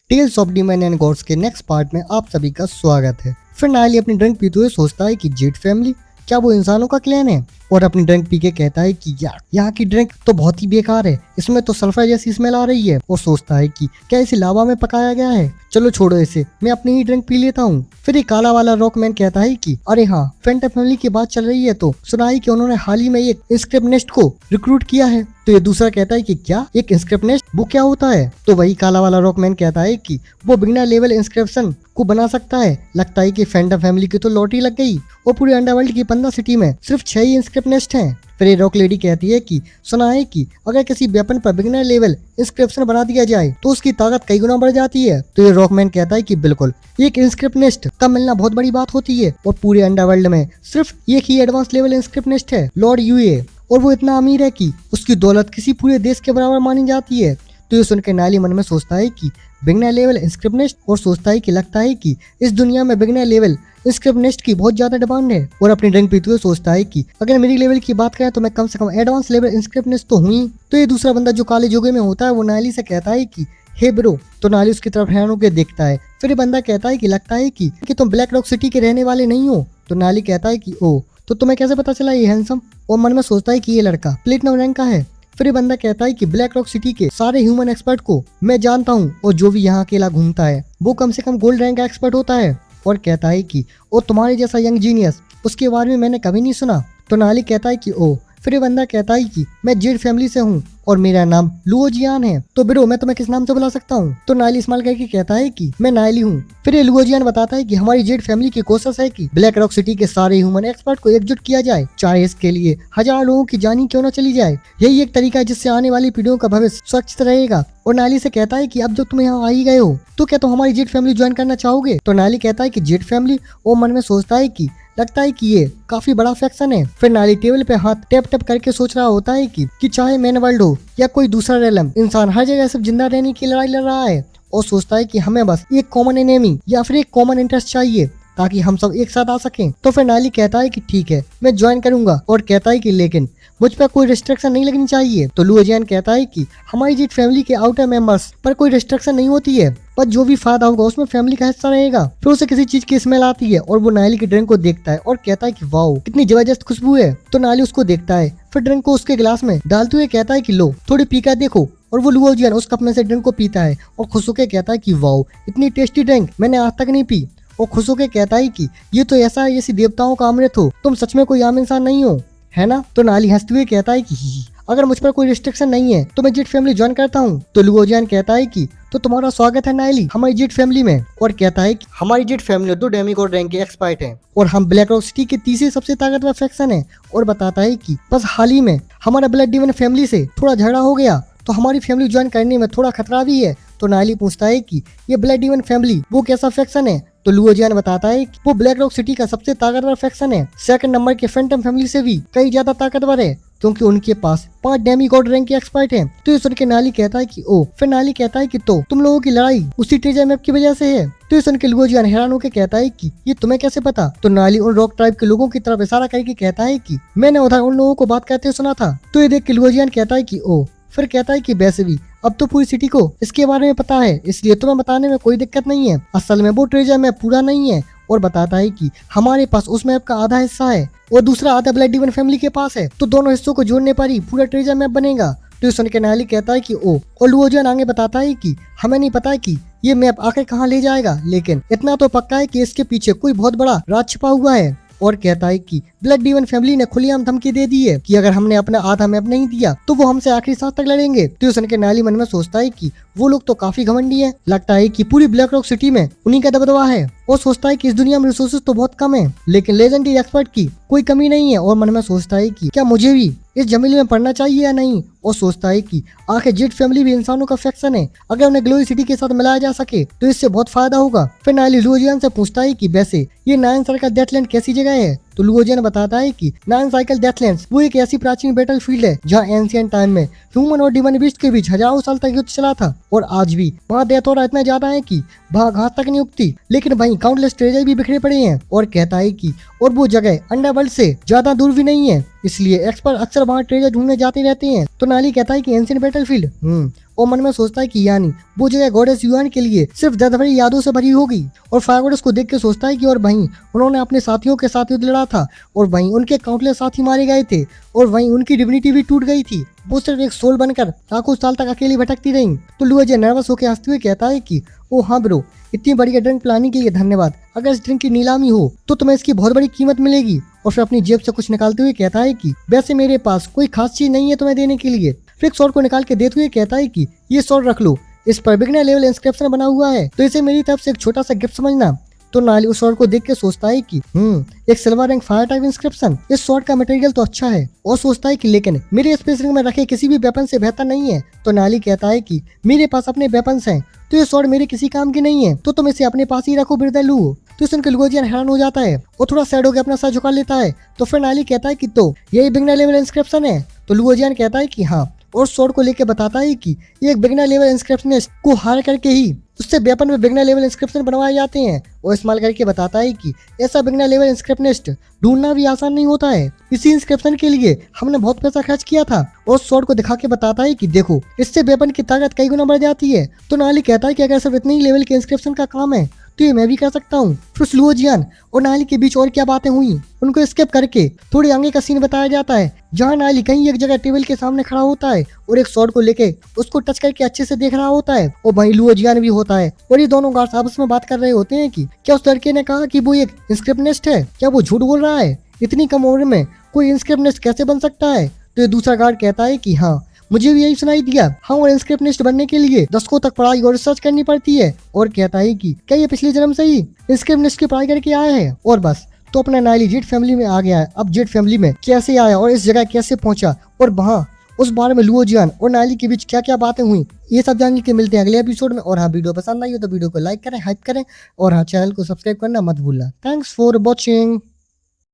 Tales of demon and gods के next part में आप सभी का स्वागत है। फिर नायली अपनी ड्रिंक पीते हुए सोचता है कि जेड फैमिली क्या वो इंसानों का क्लैन है, और अपनी ड्रिंक पी के कहता है कि यार यहाँ की ड्रिंक तो बहुत ही बेकार है, इसमें तो सल्फर जैसी स्मेल आ रही है। और सोचता है कि क्या इसे लावा में पकाया गया है, चलो छोड़ो इसे, मैं अपनी ही ड्रिंक पी लेता हूँ। फिर एक काला वाला रॉकमैन कहता है कि अरे हाँ, फैंटम फैमिली की बात चल रही है तो सुना है कि उन्होंने हाल ही में एक इंस्क्रिप्ट नेस्ट को रिक्रूट किया है। तो ये दूसरा कहता है कि क्या एक इंस्क्रिप्ट नेस्ट, वो क्या होता है? तो वही काला वाला रॉकमैन कहता है कि वो बिगिनर लेवल इंस्क्रिप्शन को बना सकता है। लगता है कि फैंटम फैमिली की तो लॉटरी लग गई और पूरे अंडरवर्ल्ड की 15 सिटी में सिर्फ 6 ही इंस्क्रिप्ट नेस्ट हैं। फिर ये रॉक लेडी कहती है कि सुना है कि अगर किसी वेपन पर बिगिनर लेवल इंस्क्रिप्शन बना दिया जाए तो उसकी ताकत कई गुना बढ़ जाती है। तो ये रॉकमैन कहता है कि बिल्कुल, एक इंस्क्रिप्ट नेस्ट का मिलना बहुत बड़ी बात होती है और पूरे अंडरवर्ल्ड में सिर्फ एक ही एडवांस लेवल इंस्क्रिप्ट नेस्ट है, लॉर्ड यूए, और वो इतना अमीर है कि उसकी दौलत किसी पूरे देश के बराबर मानी जाती है। तो ये सुनकर नायली मन में सोचता है कि बिगिनर लेवल इंस्क्रिप्ट नेस्ट, और सोचता है कि लगता है कि इस दुनिया में बिगिनर लेवल इंस्क्रिप्ट नेस्ट की बहुत ज्यादा डिमांड है। और अपनी ड्रिंक पीते हुए सोचता है कि अगर मेरी लेवल की बात करें तो मैं कम से कम एडवांस लेवल इंस्क्रिप्ट नेस्ट तो हुई। तो ये दूसरा बंदा जो काले जोगे में होता है वो नायली से कहता है कि हे ब्रो। तो नायली उसकी तरफ हैरान होकर देखता है। फिर ये बंदा कहता है कि लगता है कि तुम ब्लैक रॉक सिटी के रहने वाले नहीं हो। तो नायली कहता है कि ओ, तो तुम्हें कैसे पता चला ये हैंडसम? और मन में सोचता है कि ये लड़का प्लेटिनम रैंक का है। फिर ये बंदा कहता है कि ब्लैक रॉक सिटी के सारे ह्यूमन एक्सपर्ट को मैं जानता हूँ, और जो भी यहाँ अकेला घूमता है वो कम से कम गोल्ड रैंक का एक्सपर्ट होता है। और कहता है कि ओ, तुम्हारे जैसा यंग जीनियस, उसके बारे में मैंने कभी नहीं सुना। तो नायली कहता है कि ओ। फिर ये बंदा कहता है कि मैं जेड फैमिली से हूँ और मेरा नाम लुओ जियान है। तो ब्रो, मैं तुम्हें किस नाम से बुला सकता हूँ? तो नायली स्माइल करके कहता है कि मैं नायली हूँ। फिर ये लुओ जियान बताता है कि हमारी जेड फैमिली की कोशिश है कि ब्लैक रॉक सिटी के सारे ह्यूमन एक्सपर्ट को एकजुट किया जाए, चाहे इसके लिए 1000 लोगों की जान ही क्यों न चली जाए। यही एक तरीका है जिससे आने वाली पीढ़ियों का भविष्य सुरक्षित रहेगा। और नायली से कहता है कि अब जब तुम यहाँ आ ही गए हो तो क्या तुम हमारी जेड फैमिली ज्वाइन करना चाहोगे? तो नायली कहता है कि जेड फैमिली, और मन में सोचता है कि लगता है कि ये काफी बड़ा फैक्शन है। फिर नायली टेबल पे हाथ टैप टैप करके सोच रहा होता है कि चाहे मैन वर्ल्ड हो या कोई दूसरा रेलम, इंसान हर जगह सिर्फ जिंदा रहने की लड़ाई लड़ रहा है। और सोचता है कि हमें बस एक कॉमन एनिमी या फिर एक कॉमन इंटरेस्ट चाहिए ताकि हम सब एक साथ आ सकें। तो फिर नायली कहता है कि ठीक है, मैं ज्वाइन करूंगा। और कहता है कि लेकिन मुझ पर कोई रिस्ट्रिक्शन नहीं लगनी चाहिए। तो लुओ जियान कहता है कि हमारी जेड फैमिली के आउटर मेंबर्स पर कोई रिस्ट्रिक्शन नहीं होती है, पर जो भी फायदा होगा उसमें फैमिली का हिस्सा रहेगा। फिर उसे किसी चीज की स्मेल आती है और वो नायली की ड्रिंक को देखता है और कहता है कि वाओ, कितनी जबरदस्त खुशबू है। तो नायली उसको देखता है, फिर ड्रिंक को उसके गिलास में डालते हुए कहता है कि लो, थोड़ी पी कर देखो। और वो लुओ जियान उस कप में से ड्रिंक को पीता है और खुश होकर कहता है कि वाओ, इतनी टेस्टी ड्रिंक मैंने आज तक नहीं पी। और खुश होकर कहता है कि ये तो ऐसा है जैसे देवताओं का अमृत हो, तुम सच में कोई आम इंसान नहीं हो, है ना? तो नायली हंसते हुए कहता है कि अगर मुझ पर कोई रिस्ट्रिक्शन नहीं है तो मैं जेड फैमिली ज्वाइन करता हूँ। तो लुओ जियान कहता है कि तो तुम्हारा स्वागत है नायली हमारी जेड फैमिली में। और कहता है कि हमारी जेड फैमिली 2 डेमिगॉड रैंक के एक्सपर्ट हैं और हम ब्लैक रॉक सिटी के तीसरे सबसे ताकतवर फैक्शन है। और बताता है कि बस हाल ही में हमारा ब्लड डीमन फैमिली से थोड़ा झगड़ा हो गया तो हमारी फैमिली ज्वाइन करने में थोड़ा खतरा भी है। तो नायली पूछता है कि ये ब्लड डीमन फैमिली वो कैसा फैक्शन है? तो लुओ जियान बताता है कि वो ब्लैक रॉक सिटी का सबसे ताकतवर फैक्शन है, सेकंड नंबर के फैंटम फैमिली से भी कई ज्यादा ताकतवर है, क्योंकि उनके पास 5 डेमिगॉड रैंक के एक्सपर्ट हैं। तो ये सुन के नायली कहता है कि ओ। फिर नायली कहता है कि तो तुम लोगों की लड़ाई उसी ट्रेजर मैप की वजह से है। तो ये सुन के लुओ जियान हैरान होकर कहता है कि ये तुम्हें कैसे पता? तो नायली उन रॉक ट्राइब के लोगों की तरफ इशारा करके कहता है कि मैंने उधर उन लोगों को बात करते सुना था। तो ये देख के लुओ जियान कहता है कि ओ। फिर कहता है कि वैसे भी अब तो पूरी सिटी को इसके बारे में पता है, इसलिए तुम्हें बताने में कोई दिक्कत नहीं है। असल में वो ट्रेजर मैप पूरा नहीं है। और बताता है कि हमारे पास उस मैप का आधा हिस्सा है और दूसरा आधा ब्लड डीमन फैमिली के पास है, तो दोनों हिस्सों को जोड़ने पर ही पूरा ट्रेजर मैप बनेगा। तो सुन के नायली कहता है कि ओ। और लुओ जियान आगे बताता है कि हमें नहीं पता कि ये मैप आखिर कहाँ ले जाएगा, लेकिन इतना तो पक्का है कि इसके पीछे कोई बहुत बड़ा राज छिपा हुआ है। और कहता है कि ब्लड डीमन फैमिली ने खुलेआम धमकी दे दी है कि अगर हमने अपना आधा मैप नहीं दिया तो वो हमसे आखिरी सांस तक लड़ेंगे। तो सुन के नायली मन में सोचता है कि वो लोग तो काफी घमंडी है, लगता है कि पूरी ब्लैक रॉक सिटी में उन्हीं का दबदबा है। और सोचता है कि इस दुनिया में रिसोर्सेज तो बहुत कम है लेकिन लेजेंडरी एक्सपर्ट की कोई कमी नहीं है। और मन में सोचता है कि क्या मुझे भी इस झमेले में पढ़ना चाहिए या नहीं। और सोचता है कि आखिर जेड फैमिली भी इंसानों का फैक्शन है, अगर उन्हें ग्लोरी सिटी के साथ मिलाया जा सके तो इससे बहुत फायदा होगा। फिर नायली लुओ जियान से पूछता है कि वैसे ये 9 सर्कल डेथलैंड कैसी जगह है? तो लुओ जियान बताता है कि 9 सर्कल डेथलैंड्स वो एक ऐसी प्राचीन बैटल फील्ड है जहाँ एंशिएंट टाइम में ह्यूमन और डिमन बीस्ट के बीच हजारों साल तक युद्ध चला था। और आज भी वहाँ डेथ और इतना ज्यादा है कि वहाँ घास तक नहीं उगती, लेकिन वहीं काउंटलेस ट्रेजर भी बिखरे पड़े हैं। और कहता है कि और वो जगह अंडरवर्ल्ड से ज्यादा दूर भी नहीं है। इसलिए एक्सपर्ट अक्सर वहाँ ट्रेजर ढूंढने जाते रहते हैं। तो नाली कहता है कि एंशिएंट बैटलफील्ड और मन में सोचता है कि यानी वो जगह गॉडेस युआन के लिए सिर्फ दर्द भरी यादों से भरी होगी। और फायरगॉडेस को देख के सोचता है कि और वहीं उन्होंने अपने साथियों के साथ युद्ध लड़ा था और वहीं उनके काउंटलेस साथी मारे गए थे और वहीं उनकी डिविनिटी भी टूट गई थी। वो सिर्फ एक सोल बनकर लाखों साल तक अकेली भटकती रही। तो लुओजियन नर्वस होकर हंसते हुए कहता है कि ओ हाँ ब्रो, इतनी बड़ी ड्रिंक प्लानिंग के लिए धन्यवाद। अगर इस ड्रिंक की नीलामी हो तो तुम्हें इसकी बहुत बड़ी कीमत मिलेगी। और फिर अपनी जेब से कुछ निकालते हुए कहता है कि वैसे मेरे पास कोई खास चीज नहीं है तुम्हें देने के लिए। फिर एक स्वॉर्ड को निकाल के देते हुए कहता है कि ये स्वॉर्ड रख लो, इस पर बिगनर लेवल इंस्क्रिप्शन बना हुआ है, तो इसे मेरी तरफ से एक छोटा सा गिफ्ट समझना। तो नाली उस स्वॉर्ड को देख के सोचता है कि एक silver rank fire type inscription, इस स्वॉर्ड का मटेरियल तो अच्छा है। और सोचता है कि लेकिन मेरे स्पेस रिंग में रखे किसी भी वेपन से बेहतर नहीं है। तो नाली कहता है कि मेरे पास अपने वेपन्स हैं, तो ये स्वॉर्ड मेरे किसी काम की नहीं है, तो तुम इसे अपने पास ही रखो बिरदा लू। तो सुनकर लुओजियन हैरान हो जाता है और थोड़ा सैड होकर अपना सर झुका लेता है। तो फिर नाली कहता है कि तो यही बिगनर लेवल इंस्क्रिप्शन है। तो लुओजियन कहता है कि हाँ, और स्वॉर्ड को लेके बताता है कि ये एक बिगनर लेवल इंस्क्रिप्शनिस्ट को हार करके ही उससे वेपन में बिगनर लेवल इंस्क्रिप्शन बनवाए जाते हैं। और इस्तेमाल करके बताता है कि ऐसा बिगनर लेवल इंस्क्रिप्शनिस्ट ढूंढना भी आसान नहीं होता है। इसी इंस्क्रिप्शन के लिए हमने बहुत पैसा खर्च किया था। और स्वॉर्ड को दिखा के बताता है कि देखो, इससे वेपन की ताकत कई गुना बढ़ जाती है। तो नाली कहता है कि अगर सिर्फ इतनी ही लेवल के इंस्क्रिप्शन का काम है तो ये मैं भी कर सकता हूँ। फिर लुओजियन और नाली के बीच और क्या बातें हुई उनको स्किप करके थोड़ी आगे का सीन बताया जाता है, जहाँ नाली कहीं एक जगह टेबल के सामने खड़ा होता है और एक स्वॉर्ड को लेके उसको टच करके अच्छे से देख रहा होता है। और वहीं लुओजियन भी होता है और ये दोनों गार्ड्स आपस में बात कर रहे होते हैं कि क्या उस लड़के ने कहा कि वो एक इंस्क्रिप्शनिस्ट है, क्या वो झूठ बोल रहा है? इतनी कम उम्र में कोई इंस्क्रिप्शनिस्ट कैसे बन सकता है? तो ये दूसरा गार्ड कहता है कि हाँ, मुझे भी यही सुनाई दिया। हाँ, और इंस्क्रिप्शनिस्ट बनने के लिए दशकों तक पढ़ाई और रिसर्च करनी पड़ती है। और कहता है कि क्या ये पिछले जन्म से ही इंस्क्रिप्शनिस्ट की पढ़ाई करके आया है? और बस तो अपना नाली जेट फैमिली में आ गया है। अब जेट फैमिली में कैसे आया और इस जगह कैसे पहुंचा और वहाँ उस बारे में लुओजियन और नाली के बीच क्या क्या बातें हुई, ये सब जानने के मिलते हैं अगले एपिसोड में। और हाँ, वीडियो पसंद आई हो तो वीडियो को लाइक करें, हाइप करें और हाँ, चैनल को सब्सक्राइब करना मत भूलना। Thanks for watching.